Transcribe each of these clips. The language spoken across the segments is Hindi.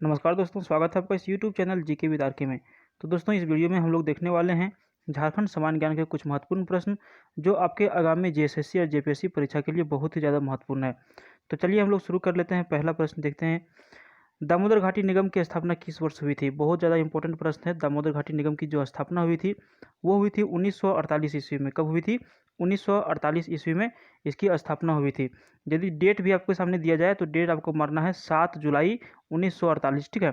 नमस्कार दोस्तों, स्वागत है आपका इस YouTube channel GK with RK में। तो दोस्तों, इस वीडियो में हम लोग देखने वाले हैं झारखंड सामान्य ज्ञान के कुछ महत्वपूर्ण प्रश्न जो आपके आगामी जेएसएससी और जेपीएससी परीक्षा के लिए बहुत ही ज़्यादा महत्वपूर्ण है। तो चलिए हम लोग शुरू कर लेते हैं। पहला प्रश्न देखते हैं, दामोदर घाटी निगम की स्थापना किस वर्ष हुई थी? बहुत ज़्यादा इंपॉर्टेंट प्रश्न है। दामोदर घाटी निगम की जो स्थापना हुई थी वो हुई थी 1948 ईस्वी में। कब हुई थी? 1948 ईस्वी में इसकी स्थापना हुई थी। यदि डेट भी आपके सामने दिया जाए तो डेट आपको मारना है 7 जुलाई 1948। ठीक है।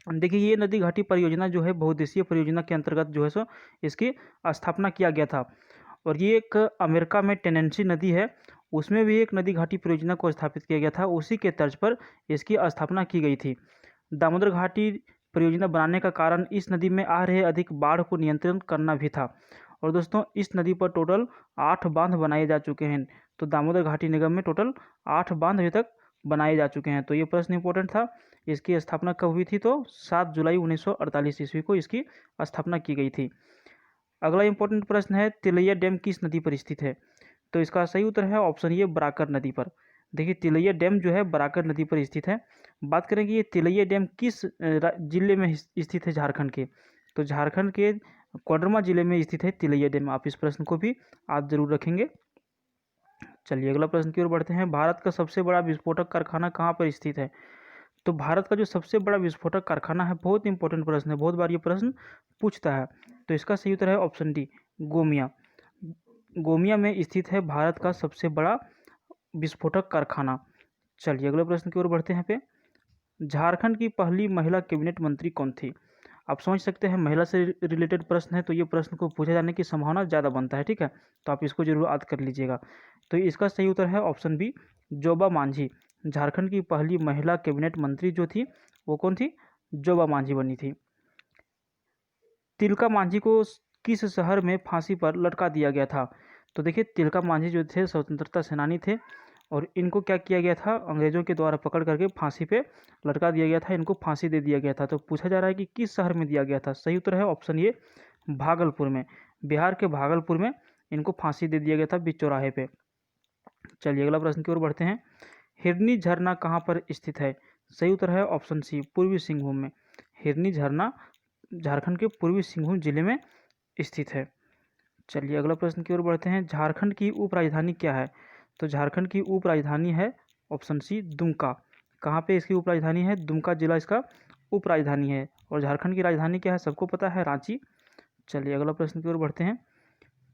देखिए, ये नदी घाटी परियोजना जो है बहुउद्देशीय परियोजना के अंतर्गत जो है सो इसकी स्थापना किया गया था। और ये एक अमेरिका में टेनेंसी नदी है, उसमें भी एक नदी घाटी परियोजना को स्थापित किया गया था। उसी के तर्ज पर इसकी स्थापना की गई थी। दामोदर घाटी परियोजना बनाने का कारण इस नदी में आ रहे अधिक बाढ़ को नियंत्रण करना भी था। और दोस्तों, इस नदी पर टोटल 8 बांध बनाए जा चुके हैं। तो दामोदर घाटी निगम में टोटल 8 बांध अभी तक बनाए जा चुके हैं। तो ये प्रश्न इंपॉर्टेंट था। इसकी स्थापना कब हुई थी? तो 7 जुलाई 1948 ईस्वी को इसकी स्थापना की गई थी। अगला इंपॉर्टेंट प्रश्न है, तिलैया डैम किस नदी पर स्थित है? तो इसका सही उत्तर है ऑप्शन ए, बराकर नदी पर। देखिए, तिलैया डैम जो है बराकर नदी पर स्थित है। बात करें कि ये तिलैया डैम किस जिले में स्थित है झारखंड के? तो झारखंड के कोडरमा जिले में स्थित है तिलैया डैम। आप इस प्रश्न को भी आज जरूर रखेंगे। चलिए अगला प्रश्न की ओर बढ़ते हैं, भारत का सबसे बड़ा विस्फोटक कारखाना कहाँ पर स्थित है? तो भारत का जो सबसे बड़ा विस्फोटक कारखाना है, बहुत इंपॉर्टेंट प्रश्न है, बहुत बार ये प्रश्न पूछता है। तो इसका सही उत्तर है ऑप्शन डी, गोमिया। गोमिया में स्थित है भारत का सबसे बड़ा विस्फोटक कारखाना। चलिए अगले प्रश्न की ओर बढ़ते हैं। पे झारखंड की पहली महिला कैबिनेट मंत्री कौन थी? आप समझ सकते हैं, महिला से रिलेटेड प्रश्न है तो ये प्रश्न को पूछे जाने की संभावना ज़्यादा बनता है। ठीक है, तो आप इसको जरूर याद कर लीजिएगा। तो इसका सही उत्तर है ऑप्शन बी, जोबा मांझी। झारखंड की पहली महिला कैबिनेट मंत्री जो थी वो कौन थी? जोबा मांझी बनी थी। तिलका मांझी को किस शहर में फांसी पर लटका दिया गया था? तो देखिए, तिलका मांझी जो थे स्वतंत्रता सेनानी थे और इनको क्या किया गया था? अंग्रेजों के द्वारा पकड़ करके फांसी पे लटका दिया गया था। इनको फांसी दे दिया गया था। तो पूछा जा रहा है कि किस शहर में दिया गया था? सही उत्तर है ऑप्शन ए, भागलपुर में। बिहार के भागलपुर में इनको फांसी दे दिया गया था, बीच चौराहे पे। चलिए अगला प्रश्न की ओर बढ़ते हैं, हिरनी झरना कहाँ पर स्थित है? सही उत्तर है ऑप्शन सी, पूर्वी सिंहभूम में। हिरनी झरना झारखंड के पूर्वी सिंहभूम जिले में स्थित है। चलिए अगला प्रश्न की ओर बढ़ते हैं, झारखंड की उपराजधानी क्या है? तो झारखंड की उपराजधानी है ऑप्शन सी, दुमका। कहाँ पे इसकी उपराजधानी है? दुमका जिला इसका उपराजधानी है। और झारखंड की राजधानी क्या है? सबको पता है, रांची। चलिए अगला प्रश्न की ओर बढ़ते हैं,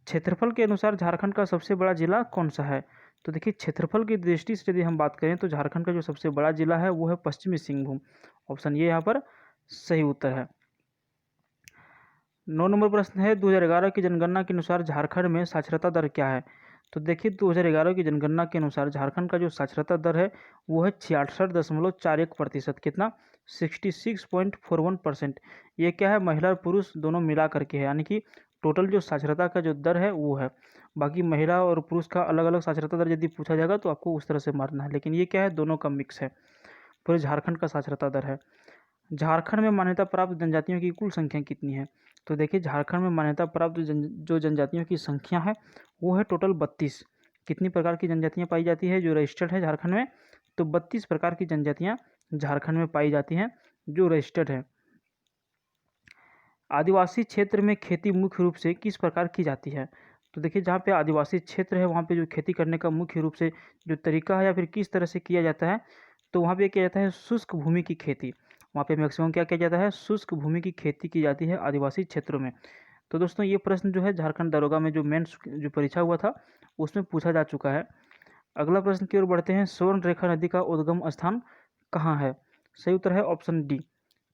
क्षेत्रफल के अनुसार झारखंड का सबसे बड़ा जिला कौन सा है? तो देखिए, क्षेत्रफल की दृष्टि से यदि हम बात करें तो झारखंड का जो सबसे बड़ा जिला है वो है पश्चिमी सिंहभूम। ऑप्शन ये यहाँ पर सही उत्तर है। 9 नंबर प्रश्न है, 2011 की जनगणना के अनुसार झारखंड में साक्षरता दर क्या है? तो देखिए, 2011 की जनगणना के अनुसार झारखंड का जो साक्षरता दर है वो है 66.41%। कितना? 66.41%। ये क्या है? महिला और पुरुष दोनों मिला करके है, यानी कि टोटल जो साक्षरता का जो दर है वो है। बाकी महिला और पुरुष का अलग अलग साक्षरता दर यदि पूछा जाएगा तो आपको उस तरह से मारना है, लेकिन ये क्या है? दोनों का मिक्स है। पूरे झारखंड का साक्षरता दर है। झारखंड में मान्यता प्राप्त जनजातियों की कुल संख्या कितनी है? तो देखिए, झारखंड में मान्यता प्राप्त जो जनजातियों की संख्या है वो है टोटल 32। कितनी प्रकार की जनजातियां पाई जाती है जो रजिस्टर्ड है झारखंड में? तो 32 प्रकार की जनजातियां झारखंड में पाई जाती हैं जो रजिस्टर्ड है। आदिवासी क्षेत्र में खेती मुख्य रूप से किस प्रकार की जाती है? तो देखिए, जहाँ पे आदिवासी क्षेत्र है वहाँ पे जो खेती करने का मुख्य रूप से जो तरीका है या फिर किस तरह से किया जाता है, तो वहाँ पे किया जाता है शुष्क भूमि की खेती। वहाँ पे मैक्सिमम क्या किया जाता है? शुष्क भूमि की खेती की जाती है आदिवासी क्षेत्रों में। तो दोस्तों, ये प्रश्न जो है झारखंड दरोगा में जो मेंस जो परीक्षा हुआ था उसमें पूछा जा चुका है। अगला प्रश्न की ओर बढ़ते हैं, स्वर्ण रेखा नदी का उद्गम स्थान कहाँ है? सही उत्तर है ऑप्शन डी,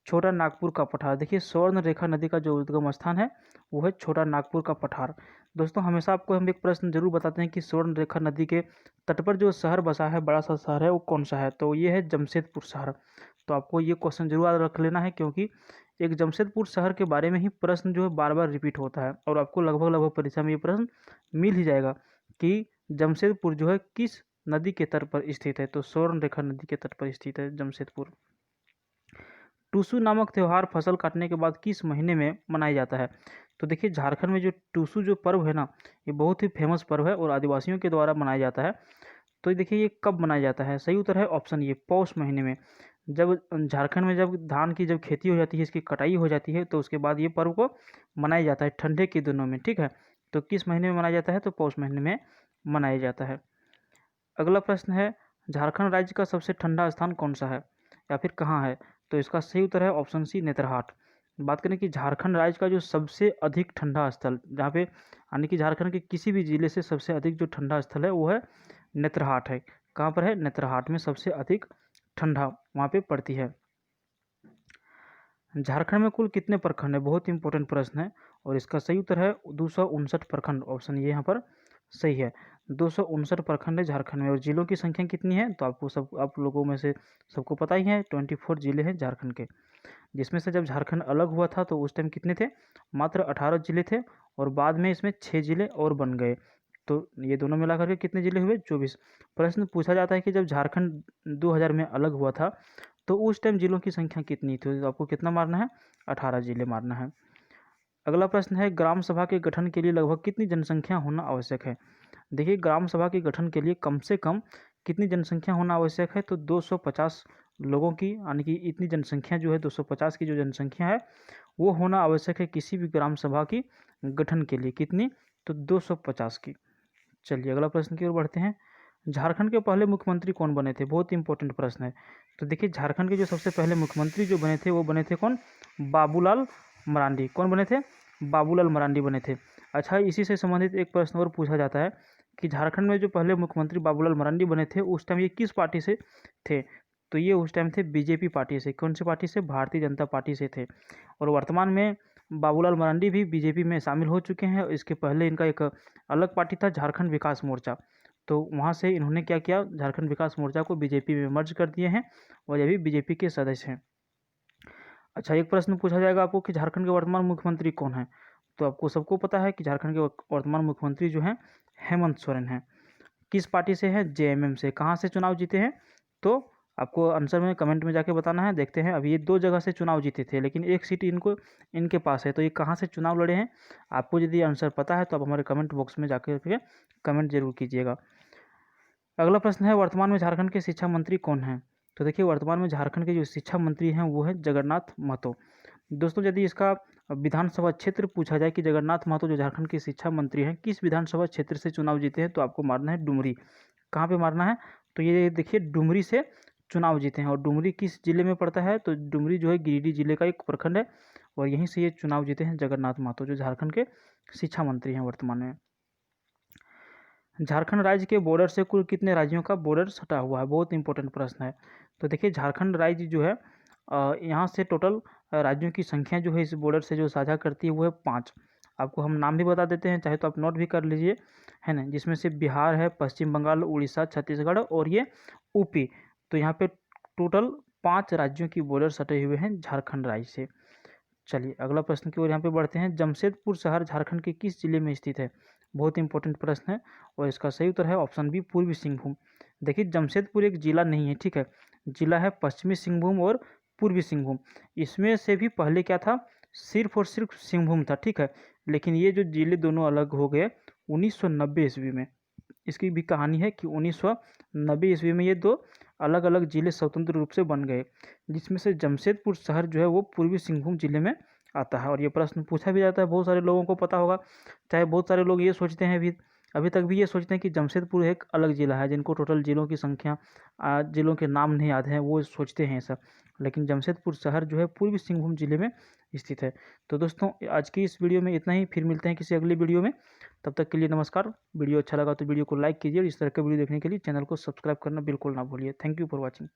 छोटा नागपुर का पठार। देखिए, स्वर्ण रेखा नदी का जो उद्गम स्थान है वो है छोटा नागपुर का पठार। दोस्तों, हमेशा आपको हम एक प्रश्न जरूर बताते हैं कि स्वर्ण रेखा नदी के तट पर जो शहर बसा है, बड़ा सा शहर है, वो कौन सा है? तो ये है जमशेदपुर शहर। तो आपको ये क्वेश्चन जरूर याद रख लेना है, क्योंकि एक जमशेदपुर शहर के बारे में ही प्रश्न जो है बार बार रिपीट होता है और आपको लगभग लगभग परीक्षा में ये प्रश्न मिल ही जाएगा कि जमशेदपुर जो है किस नदी के तट पर स्थित है। तो स्वर्ण रेखा नदी के तट पर स्थित है जमशेदपुर। टूसू नामक त्यौहार फसल काटने के बाद किस महीने में मनाया जाता है? तो देखिए, झारखंड में जो टूसू जो पर्व है ना, ये बहुत ही फेमस पर्व है और आदिवासियों के द्वारा मनाया जाता है। तो देखिए, ये कब मनाया जाता है? सही उत्तर है ऑप्शन ये, पौष महीने में। जब झारखंड में जब धान की जब खेती हो जाती है, इसकी कटाई हो जाती है, तो उसके बाद ये पर्व को मनाया जाता है ठंडे के दिनों में, ठीक है। तो किस महीने में मनाया जाता है? तो पौष महीने में मनाया जाता है। अगला प्रश्न है, झारखंड राज्य का सबसे ठंडा स्थान कौन सा है या फिर कहाँ है? तो इसका सही उत्तर है ऑप्शन सी, नेतरहाट। बात करें कि झारखंड राज्य का जो सबसे अधिक ठंडा स्थल, जहाँ पे यानी कि झारखंड के किसी भी जिले से सबसे अधिक जो ठंडा स्थल है वो है नेतरहाट है। कहाँ पर है? नेतरहाट में सबसे अधिक ठंडा वहाँ पे पड़ती है। झारखंड में कुल कितने प्रखंड है? बहुत इंपॉर्टेंट प्रश्न है और इसका सही उत्तर है 259 प्रखंड। ऑप्शन ये यहाँ पर सही है। 259 प्रखंड है झारखंड में। और जिलों की संख्या कितनी है? तो आप लोगों में से सबको पता ही है, 24 जिले हैं झारखंड के। जिसमें से जब झारखंड अलग हुआ था तो उस टाइम कितने थे? मात्र 18 जिले थे और बाद में इसमें 6 जिले और बन गए। तो ये दोनों मिलाकर के कितने जिले हुए? 24। प्रश्न पूछा जाता है कि जब झारखंड 2000 में अलग हुआ था तो उस टाइम जिलों की संख्या कितनी थी? तो आपको कितना मारना है? 18 जिले मारना है। अगला प्रश्न है, ग्राम सभा के गठन के लिए लगभग कितनी जनसंख्या होना आवश्यक है? देखिए, ग्राम सभा के गठन के लिए कम से कम कितनी जनसंख्या होना आवश्यक है? तो 250 लोगों की, यानी कि इतनी जनसंख्या जो है 250 की जो जनसंख्या है वो होना आवश्यक है किसी भी ग्राम सभा की गठन के लिए। कितनी? तो 250 की। चलिए अगला प्रश्न की ओर बढ़ते हैं। झारखंड के पहले मुख्यमंत्री कौन बने थे? बहुत इंपॉर्टेंट प्रश्न है। तो देखिए, झारखंड के जो सबसे पहले मुख्यमंत्री जो बने थे वो बने थे कौन? बाबूलाल मरांडी। कौन बने थे? बाबूलाल मरांडी बने थे। अच्छा, इसी से संबंधित एक प्रश्न और पूछा जाता है कि झारखंड में जो पहले मुख्यमंत्री बाबूलाल मरांडी बने थे उस टाइम ये किस पार्टी से थे? तो ये उस टाइम थे बीजेपी पार्टी से। कौन सी पार्टी से? भारतीय जनता पार्टी से थे। और वर्तमान में बाबूलाल मरांडी भी बीजेपी में शामिल हो चुके हैं। इसके पहले इनका एक अलग पार्टी था, झारखंड विकास मोर्चा। तो वहाँ से इन्होंने क्या किया? झारखंड विकास मोर्चा को बीजेपी में मर्ज कर दिए हैं और ये भी बीजेपी के सदस्य हैं। अच्छा, एक प्रश्न पूछा जाएगा आपको कि झारखंड के वर्तमान मुख्यमंत्री कौन है? तो आपको सबको पता है कि झारखंड के वर्तमान मुख्यमंत्री जो हैं हेमंत सोरेन हैं। किस पार्टी से है? जेएमएम से। कहाँ से चुनाव जीते हैं? तो आपको आंसर में कमेंट में जाके बताना है। देखते हैं, अभी ये 2 जगह से चुनाव जीते थे लेकिन एक सीट इनके पास है। तो ये कहाँ से चुनाव लड़े हैं? आपको यदि आंसर पता है तो आप हमारे कमेंट बॉक्स में जाकर के कमेंट जरूर कीजिएगा। अगला प्रश्न है, वर्तमान में झारखंड के शिक्षा मंत्री कौन हैं? तो देखिए, वर्तमान में झारखंड के जो शिक्षा मंत्री हैं वो है जगन्नाथ महतो। दोस्तों, यदि इसका विधानसभा क्षेत्र पूछा जाए कि जगन्नाथ महतो जो झारखंड के शिक्षा मंत्री हैं किस विधानसभा क्षेत्र से चुनाव जीते हैं, तो आपको मारना है डुमरी। कहाँ पे मारना है? तो ये देखिए, डुमरी से चुनाव जीते हैं। और डुमरी किस जिले में पड़ता है? तो डुमरी जो है गिरिडीह जिले का एक प्रखंड है और यहीं से ये चुनाव जीते हैं जगन्नाथ महतो जो झारखंड के शिक्षा मंत्री हैं वर्तमान में। झारखंड राज्य के बॉर्डर से कुल कितने राज्यों का बॉर्डर सटा हुआ है? बहुत इंपॉर्टेंट प्रश्न है। तो देखिए, झारखंड राज्य जो है यहाँ से टोटल राज्यों की संख्या जो है इस बॉर्डर से जो साझा करती है वो है 5। आपको हम नाम भी बता देते हैं, चाहे तो आप नोट भी कर लीजिए, है ना। जिसमें से बिहार है, पश्चिम बंगाल, उड़ीसा, छत्तीसगढ़ और ये यूपी। तो यहाँ पे टोटल 5 राज्यों की बॉर्डर सटे हुए हैं झारखंड राज्य से। चलिए अगला प्रश्न की ओर यहाँ पे बढ़ते हैं। जमशेदपुर शहर झारखंड के किस जिले में स्थित है? बहुत इंपॉर्टेंट प्रश्न है और इसका सही उत्तर है ऑप्शन बी, पूर्वी सिंहभूम। देखिए, जमशेदपुर एक जिला नहीं है, ठीक है। जिला है पश्चिमी सिंहभूम और पूर्वी सिंहभूम। इसमें से भी पहले क्या था? सिर्फ और सिर्फ सिंहभूम था, ठीक है। लेकिन ये जो जिले दोनों अलग हो गए 1990 ईस्वी में। इसकी भी कहानी है कि 1990 ईस्वी में ये 2 अलग अलग जिले स्वतंत्र रूप से बन गए, जिसमें से जमशेदपुर शहर जो है वो पूर्वी सिंहभूम जिले में आता है। और ये प्रश्न पूछा भी जाता है, बहुत सारे लोगों को पता होगा। चाहे बहुत सारे लोग ये सोचते हैं, अभी तक भी ये सोचते हैं कि जमशेदपुर एक अलग जिला है, जिनको टोटल जिलों की संख्या, जिलों के नाम नहीं याद हैं, वो सोचते हैं ऐसा। लेकिन जमशेदपुर शहर जो है पूर्वी सिंहभूम जिले में स्थित है। तो दोस्तों, आज की इस वीडियो में इतना ही। फिर मिलते हैं किसी अगली वीडियो में। तब तक के लिए नमस्कार। वीडियो अच्छा लगा तो वीडियो को लाइक कीजिए और इस तरह के वीडियो देखने के लिए चैनल को सब्सक्राइब करना बिल्कुल ना भूलिए। Thank you for watching.